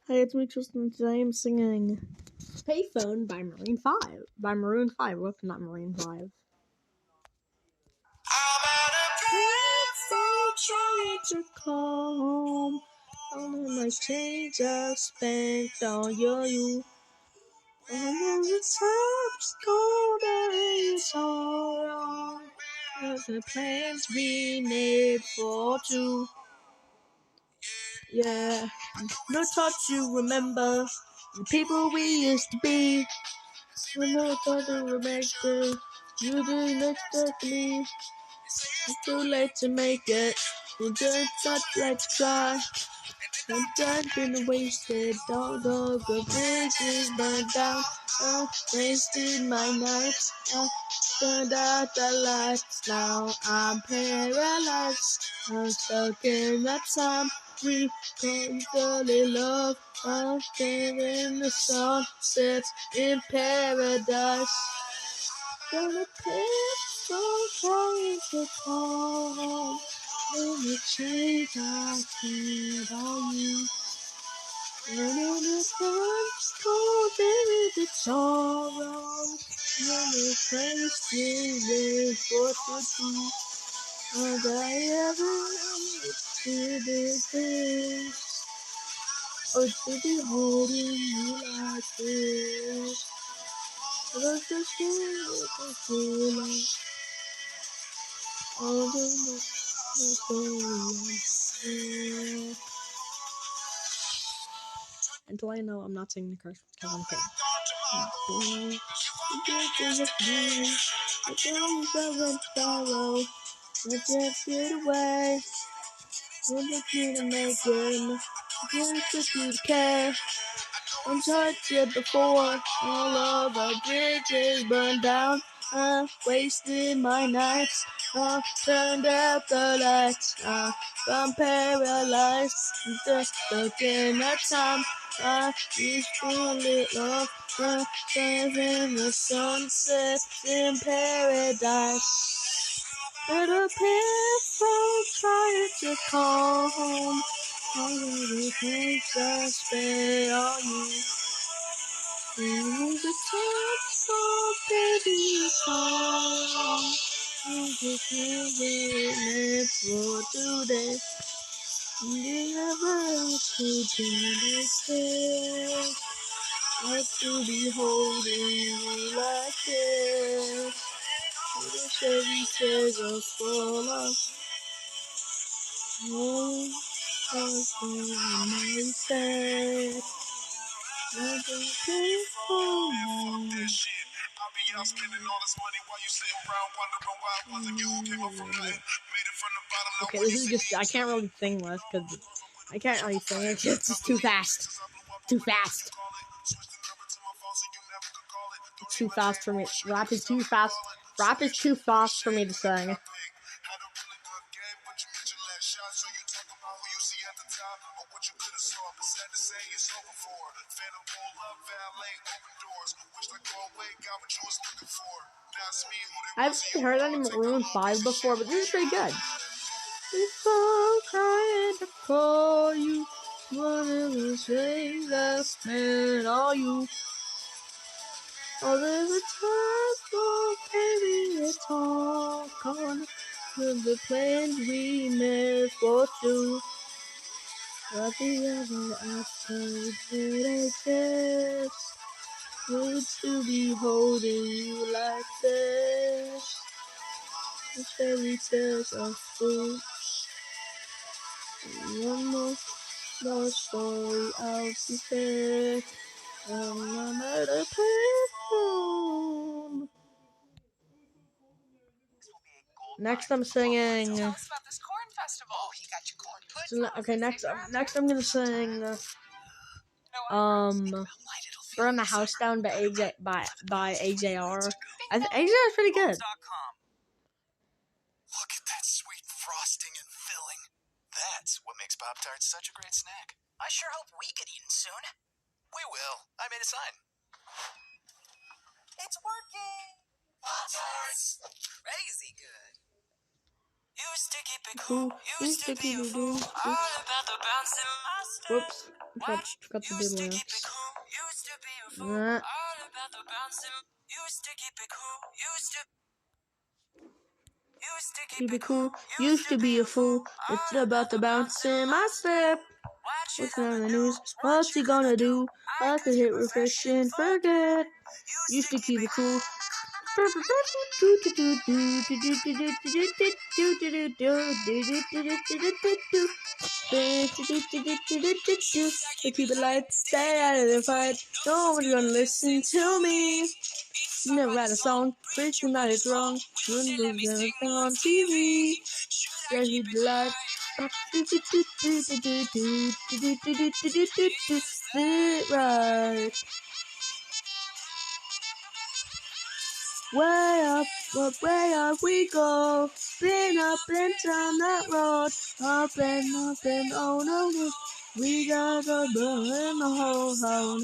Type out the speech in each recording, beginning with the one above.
Hey, it's me, Tristan. Today I'm singing "Payphone" by Maroon 5. Whoops, not Maroon 5. I'm at a payphone trying to call home. All of my change I spent on you. All of the times cold and it's all wrong. The plans we made for two. Yeah, no touch you remember the people we used to be. When no touch you remember you do next to me. It's too late to make it. We're just not let's try. I'm done been wasted. All the good bridges burned down. I wasted my nights. I turned out the lights. Now I'm paralyzed. I'm stuck in that time. We can't fully love. I'm in the sunset in paradise. Gonna pay for trying to call home. When the change I spent on you. When the sun's cold, baby, it's all wrong. When the place we live for two. Would I ever to this? Or to be holding you like this? Was the feel like all the until I know I'm not singing the chorus because I'm kidding. Let's just get away. We'll just need to make it. Just need to care. I'm touched it before. All of our bridges burned down. I wasted my nights. I turned out the lights. I'm paralyzed. Just stuck in that time. I used to lit love. I stand in the sunset in paradise. But a payphone trying to call home. All of the things I spent on you. All the times for baby song. Just never for today. You never to do this. Like to be holding you like this. The Chevy says a full of home. I said, I don't pay for me. I'll be out spending all this money while you sitting around wondering why it wasn't you who came up from nothing. Made it from the bottom. Okay, this is just, I can't really sing this because I can't really sing it. It's just too fast. Too fast. It's too fast for me. Rap is too fast. Rap is too fast for me to sing. I've heard that in Maroon 5 before, but this is pretty good. If I'm trying to call you, one of the things I spent on you. All the times, oh baby, it's all gone. With the plans we made for two. But the ever after it exists. Good to be holding you like this. The fairy tales of food. One more story I'll be fair. I'm at a payphone. Next, I'm singing. Tell us about this corn festival. Oh, you got your corn pudding. Okay, next I'm gonna sing. Burn the House Down by AJR. AJR is pretty good. Look at that sweet frosting and filling. That's what makes Pop-Tarts such a great snack. I sure hope we get eaten soon. We will. I made a sign. It's working. Pop-Tarts. Crazy good. Used to keep it Cool. cool, used to be a fool. All about the bouncing my step. Whoops. Forgot to do Used the to keep it lyrics. cool, used to be a fool. Nah. All about the bouncing. Used to keep it cool, used to Keep it cool. Used to be a fool. It's about the bouncing my step. What's on the news? What's he gonna do? I could hit refresh and forget. Used to keep it cool. So keep it light, stay out of the fight. No one's gonna listen to me. Never write a song, preaching that it's wrong. Wouldn't lose anything on TV. Just keep it light. Sit right. Way up we go. Been up and down that road. Up and oh no. We gotta burn the whole town.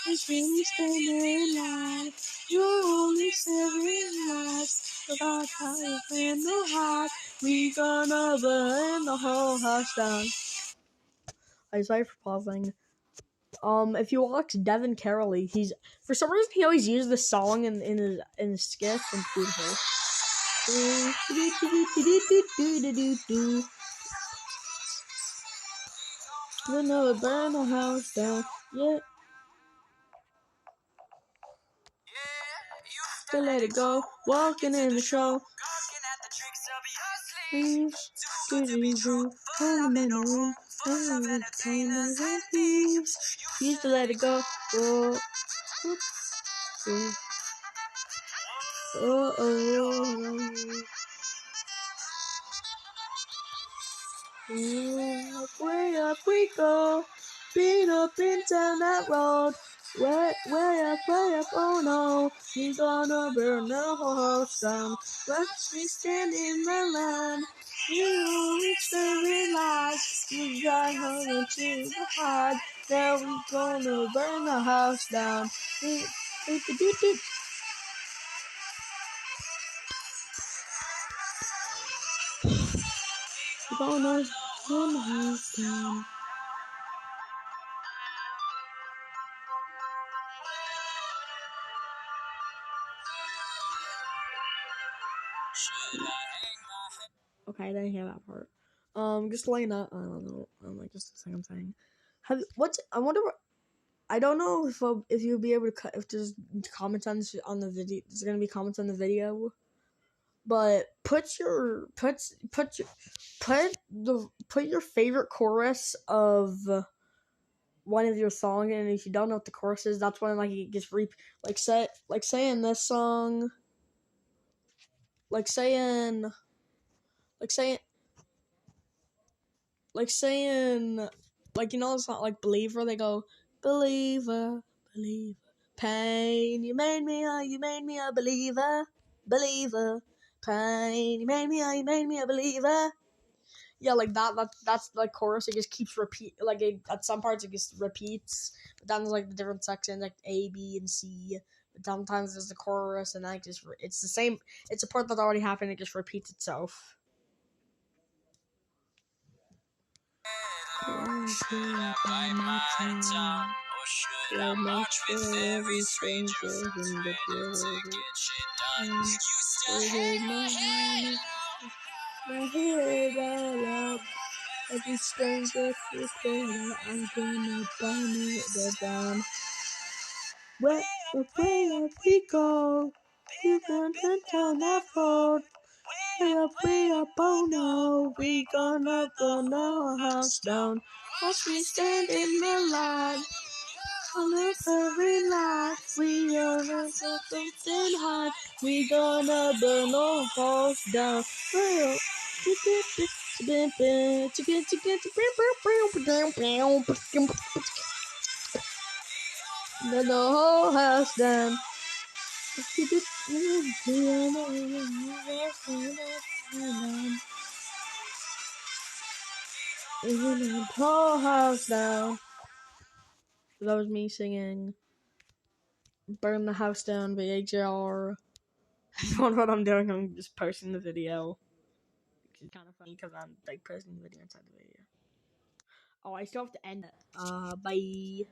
It's really standing alive. You're only 7 lives. About how you feel no hot. We gonna burn the whole house down. I'm sorry for pausing. If you watch Devin Carrolley, he's for some reason he always uses this song in his skits, and it's beautiful. You know, burn the house down. Yeah, to let it go. Walking in the show. Thieves, do on the room. Entertainers and thieves. Used to let it go. Whoa, whoa, oh, oh. Way up we go, beat up and down that road. Way up, oh no, we gonna burn the whole house down. Watch me stand in the line, you always realize we got hung into the hide. Now we gonna burn the house down. We gonna burn the house down. Okay, I didn't hear that part. Just laying that. I don't know. Like just the thing I'm saying. I wonder. I don't know if you'll be able to cut if there's comments on the video. There's gonna be comments on the video, but put your favorite chorus of one of your songs, and if you don't know what the chorus is, that's when like it gets saying this song, like saying like saying like saying, like, you know, it's not like Believer. They go, Believer, Believer, pain. You made me a believer, Believer, pain. You made me a believer. Yeah, like that's like chorus. It just keeps at some parts it just repeats, but then there's like the different sections like A, B, and C. But sometimes there's the chorus, and that it's the same. It's a part that already happened. It just repeats itself. By my tongue, or should I march with every stranger in the world to get shit done? Used to hang my head all up. Every stranger to play, I'm gonna burn it down. Where we go, you can turn that road. Way up, oh no, we gonna burn our house down. Watch me stand in the line, on the very life. We gonna set something high. We gonna burn our house down. Well, burn the whole house down. Whole house down. That was me singing Burn the House Down by AJR. If you wonder what I'm doing, I'm just posting the video. which is kind of funny because I'm like posting the video inside the video. Oh, I still have to end it. Bye.